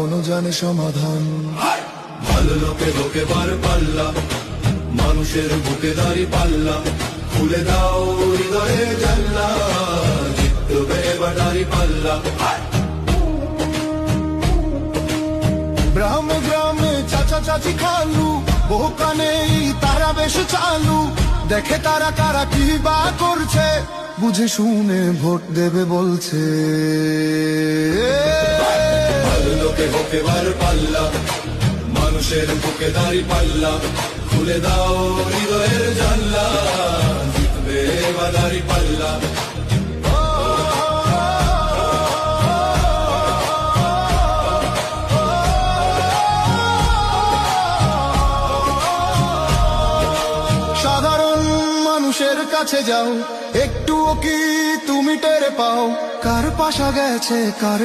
মনও জানে সমাধান। ভালো লোকে লোকে বার পাল্লা, মানুষের বুকে দাড়ি পাল্লা, খুলে দাও হৃদয়ে জানলা, জিতবে এবার দাড়ি পাল্লা। গ্রামে গ্রামে চাচা চাচি খালু, বহু কানে তারা বেশ চালু, দেখে তারা কারা কি বা করছে, বুঝে শুনে ভোট দেবে বলছে। ভালো লোকে লোকে বার পাল্লা, মানুষের বুকে দাড়ি পাল্লা, খুলে দাও হৃদয়ের জানলা, জিতবে এবার দাড়ি পাল্লা। সাধারণ মানুষের কাছে যাও, একটুও কি তুমি টের পাও কার পাশা গেছে কার